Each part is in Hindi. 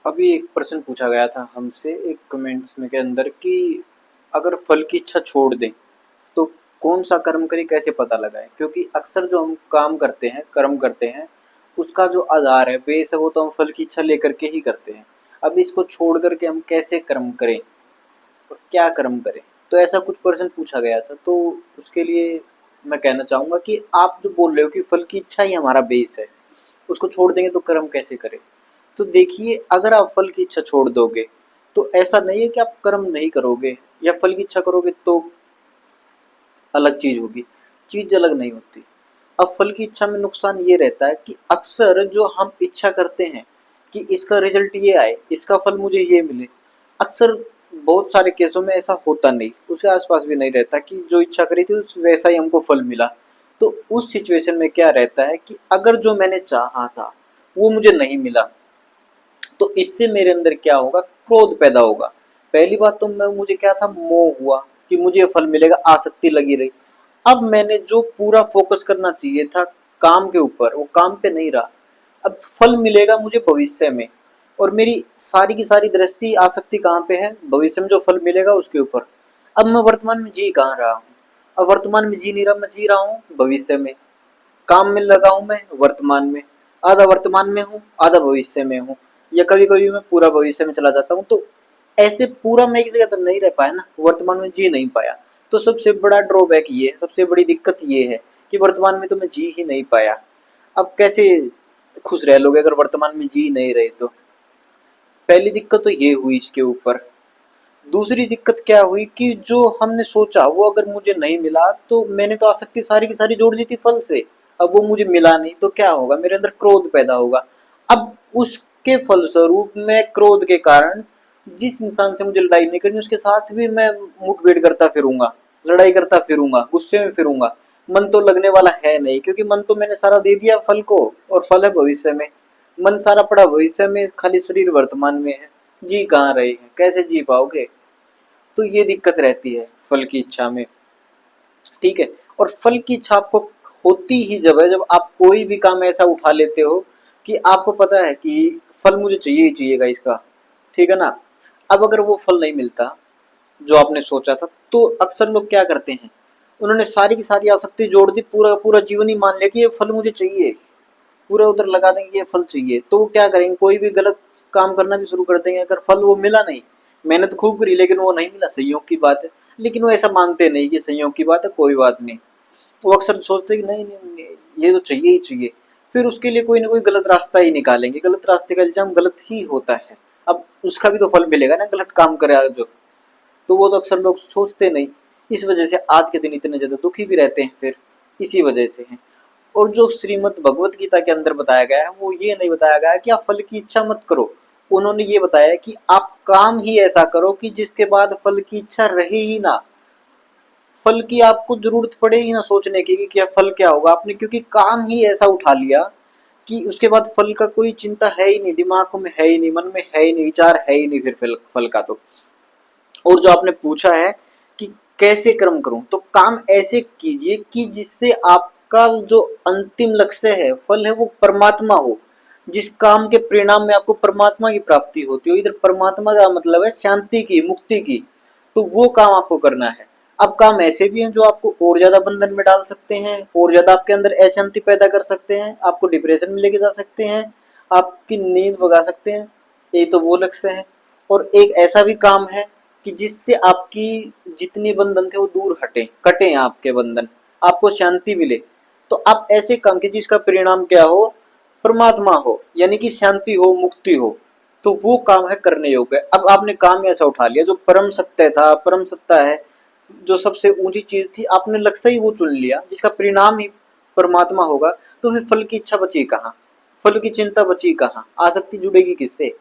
अभी एक प्रश्न पूछा गया था हमसे एक कमेंट्स में के अंदर कि अगर फल की इच्छा छोड़ दें तो कौन सा कर्म करें, कैसे पता लगाएं? क्योंकि अक्सर जो हम काम करते हैं, कर्म करते हैं, उसका जो आधार है, बेस है, वो तो हम फल की इच्छा लेकर के ही करते हैं। अब इसको छोड़ करके हम कैसे कर्म करें और क्या कर्म करें? तो ऐसा कुछ प्रश्न पूछा गया था। तो उसके लिए मैं कहना चाहूँगा कि आप जो बोल रहे हो कि फल की इच्छा ही हमारा बेस है, उसको छोड़ देंगे तो कर्म कैसे करें? तो देखिए, अगर आप फल की इच्छा छोड़ दोगे तो ऐसा नहीं है कि आप कर्म नहीं करोगे या फल की इच्छा करोगे तो अलग चीज होगी। चीज अलग नहीं होती। अब फल की इच्छा में नुकसान ये रहता है कि अक्सर जो हम इच्छा करते हैं कि इसका रिजल्ट ये आए, इसका फल मुझे ये मिले, अक्सर बहुत सारे केसों में ऐसा होता नहीं, उसके आसपास भी नहीं रहता कि जो इच्छा करी थी उस वैसा ही हमको फल मिला। तो उस सिचुएशन में क्या रहता है कि अगर जो मैंने चाहा था वो मुझे नहीं मिला तो इससे मेरे अंदर क्या होगा, क्रोध पैदा होगा। पहली बात तो मैं मुझे क्या था, मोह हुआ कि मुझे ये फल मिलेगा, आसक्ति लगी रही। अब मैंने जो पूरा फोकस करना चाहिए था काम के ऊपर, वो काम पे नहीं रहा। अब फल मिलेगा मुझे भविष्य में, और मेरी सारी की सारी दृष्टि आसक्ति कहाँ पे है, भविष्य में जो फल मिलेगा उसके ऊपर। अब मैं वर्तमान में जी कहाँ रहा हूँ? अब वर्तमान में जी नहीं रहा, मैं जी रहा हूँ भविष्य में। काम में लगा हूँ मैं वर्तमान में, आधा वर्तमान में हूँ, आधा भविष्य में हूँ, या कभी कभी मैं पूरा भविष्य में चला जाता हूँ। तो ऐसे पूरा मैं एक जगह तो नहीं रह पाया ना, वर्तमान में जी नहीं पाया। तो सबसे बड़ा ड्रॉबैक ये है, सबसे बड़ी दिक्कत ये है कि वर्तमान में तो मैं जी ही नहीं पाया। अब कैसे खुश रह लोगे अगर वर्तमान में जी नहीं रहे तो? पहली दिक्कत तो ये हुई इसके ऊपर। दूसरी दिक्कत क्या हुई कि जो हमने सोचा वो अगर मुझे नहीं मिला तो मैंने तो आसक्ति सारी की सारी जोड़ दी थी फल से। अब वो मुझे मिला नहीं तो क्या होगा, मेरे अंदर क्रोध पैदा होगा। अब उसके फलस्वरूप मैं क्रोध के कारण जिस इंसान से मुझे लड़ाई नहीं करनी उसके साथ भी मैं मुठभेड़ करता फिरूंगा, लड़ाई करता फिरूंगा, गुस्से में फिरूंगा। मन तो लगने वाला है नहीं, क्योंकि मन तो मैंने सारा दे दिया फल को, और फल है भविष्य में। मन सारा पड़ा भविष्य में, खाली शरीर वर्तमान में है। जी कहाँ रहे हैं, कैसे जी पाओगे? तो ये दिक्कत रहती है फल की इच्छा में। ठीक है। और फल की इच्छा आपको होती ही जब है, जब आप कोई भी काम ऐसा उठा लेते हो कि आपको पता है कि फल मुझे चाहिए ही चाहिएगा इसका। ठीक है ना? अब अगर वो फल नहीं मिलता जो आपने सोचा था, तो अक्सर लोग क्या करते हैं, उन्होंने सारी की सारी आसक्ति जोड़ दी, पूरा पूरा जीवन ही मान लिया कि ये फल मुझे चाहिए, पूरा उधर लगा देंगे ये फल चाहिए। तो वो क्या करेंगे, कोई भी गलत काम करना भी शुरू कर देंगे अगर फल वो मिला नहीं। मेहनत खूब करी लेकिन वो नहीं मिला, संयोग की बात है। लेकिन वो ऐसा मानते नहीं कि संयोग की बात है, कोई बात नहीं। वो अक्सर सोचते कि नहीं नहीं नहीं, ये तो चाहिए ही चाहिए। फिर उसके लिए कोई ना कोई गलत रास्ता ही निकालेंगे, गलत रास्ते का इल्जाम गलत ही होता है। अब उसका भी तो फल मिलेगा ना, गलत काम करे जो। तो वो तो अक्सर लोग सोचते नहीं। इस वजह से आज के दिन इतने ज्यादा दुखी भी रहते हैं फिर, इसी वजह से है। और जो श्रीमद् भगवत गीता के अंदर बताया गया है वो ये नहीं बताया गया है कि आप फल की इच्छा मत करो। उन्होंने ये बताया है कि आप काम ही ऐसा करो कि जिसके बाद फल की इच्छा रहे ही ना, फल की आपको जरूरत पड़े ही ना सोचने की कि क्या फल क्या होगा आपने, क्योंकि काम ही ऐसा उठा लिया कि उसके बाद फल का कोई चिंता है ही नहीं, दिमाग में है ही नहीं, मन में है ही नहीं, विचार है ही नहीं फिर फल का तो। और जो आपने पूछा है कि कैसे कर्म करूं, तो काम ऐसे कीजिए कि जिससे आपका जो अंतिम लक्ष्य है, फल है, वो परमात्मा हो। जिस काम के परिणाम में आपको परमात्मा की प्राप्ति होती हो, इधर परमात्मा का मतलब है शांति की, मुक्ति की। तो वो काम आपको करना है। अब काम ऐसे भी हैं जो आपको और ज्यादा बंधन में डाल सकते हैं, और ज्यादा आपके अंदर अशांति पैदा कर सकते हैं, आपको डिप्रेशन में लेके जा सकते हैं, आपकी नींद भगा सकते हैं। ये तो वो लक्ष्य है। और एक ऐसा भी काम है कि जिससे आपकी जितने बंधन थे वो दूर हटे, कटे आपके बंधन, आपको शांति मिले। तो आप ऐसे काम कीजिए जिसका परिणाम क्या हो, परमात्मा हो, यानी कि शांति हो, मुक्ति हो। तो वो काम है करने योग्य। अब आपने काम ऐसा उठा लिया जो परम सत्य था, परम सत्ता है, जो सबसे ऊंची चीज थी, आपने लक्ष्य ही वो चुन लिया जिसका परिणाम ही परमात्मा होगा। तो फिर फल की इच्छा बची कहाँ, फल की चिंता बची कहाँ, आसक्ति जुड़ेगी किससे?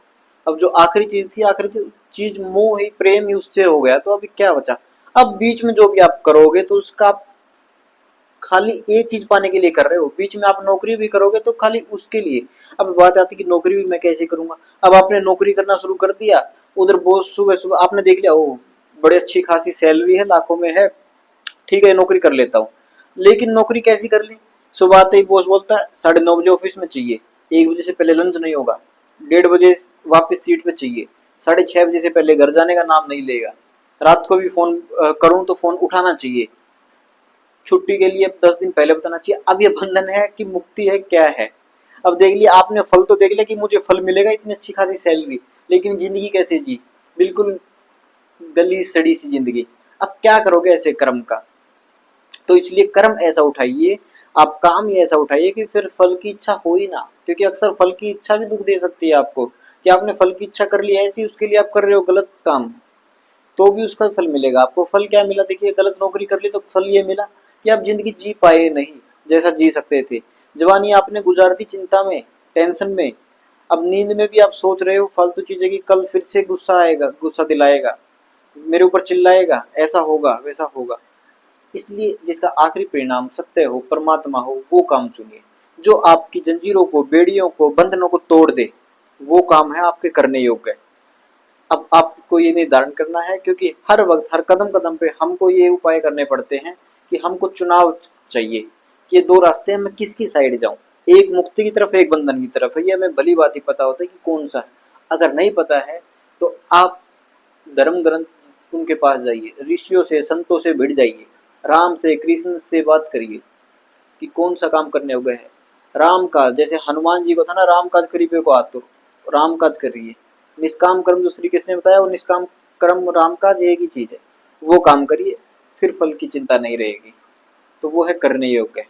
अब जो आखिरी चीज थी, आखिरी चीज मोह ही, प्रेम ही, उससे हो गया, तो अभी क्या बचा? अब बीच में जो भी आप करोगे तो उसका आप खाली एक चीज पाने के लिए कर रहे हो। बीच में आप नौकरी भी करोगे तो खाली उसके लिए। अब बात आती है कि नौकरी भी मैं कैसे करूंगा। अब आपने नौकरी करना शुरू कर दिया, उधर बॉस सुबह सुबह आपने देख लिया, ओ बड़ी अच्छी खासी सैलरी है, लाखों में है, ठीक है नौकरी कर लेता हूँ। लेकिन नौकरी कैसी कर ली? सुबह आते ही बॉस बोलता है 9:30 बजे ऑफिस में चाहिए, 1 बजे से पहले लंच नहीं होगा। 1:30 बजे वापस सीट पे चाहिए, 6:30 बजे से पहले घर जाने का नाम नहीं लेगा, रात को भी फोन करूं तो फोन उठाना चाहिए, छुट्टी के लिए 10 दिन पहले बताना चाहिए। अब ये बंधन है कि मुक्ति है, क्या है? अब देख लिया आपने, फल तो देख लिया कि मुझे फल मिलेगा, इतनी अच्छी खासी सैलरी, लेकिन जिंदगी कैसे जी? बिल्कुल गली सड़ी सी जिंदगी। अब क्या करोगे ऐसे कर्म का? तो इसलिए कर्म ऐसा उठाइए, आप काम ही ऐसा उठाइए कि फिर फल की इच्छा हो ही ना, क्योंकि अक्सर फल की इच्छा भी दुख दे सकती है आपको, कि आपने फल की इच्छा कर ली ऐसी, उसके लिए आप कर रहे हो गलत काम, तो भी उसका फल मिलेगा आपको। फल क्या मिला? देखिए, गलत नौकरी कर ली तो फल ये मिला कि आप जिंदगी जी पाए नहीं जैसा जी सकते थे। जवानी आपने गुजार दी चिंता में, टेंशन में, अब नींद में भी आप सोच रहे हो फालतू चीजें कि कल फिर से गुस्सा आएगा, गुस्सा दिलाएगा, मेरे ऊपर चिल्लाएगा, ऐसा होगा वैसा होगा। इसलिए जिसका आखिरी परिणाम सत्य हो, परमात्मा हो, वो काम चुनिए, जो आपकी जंजीरों को, बेड़ियों को, बंधनों को तोड़ दे, वो काम है आपके करने योग्य। अब आपको ये निर्धारण करना है, क्योंकि हर वक्त हर कदम कदम पे हमको ये उपाय करने पड़ते हैं कि हमको चुनाव चाहिए कि ये दो रास्ते हैं, मैं किसकी साइड जाऊं, एक मुक्ति की तरफ, एक बंधन की तरफ है। ये हमें भली बात ही पता होता है कि कौन सा है। अगर नहीं पता है तो आप धर्म ग्रंथ उनके पास जाइए, ऋषियों से, संतों से भिड़ जाइए, राम से, कृष्ण से बात करिए कि कौन सा काम करने योग्य है। राम का, जैसे हनुमान जी को था ना, राम काज करीबे को आतो, राम काज करिए। निष्काम कर्म जो श्री कृष्ण ने बताया, वो निष्काम कर्म राम काज एक ही चीज है, वो काम करिए, फिर फल की चिंता नहीं रहेगी। तो वो है करने योग्य।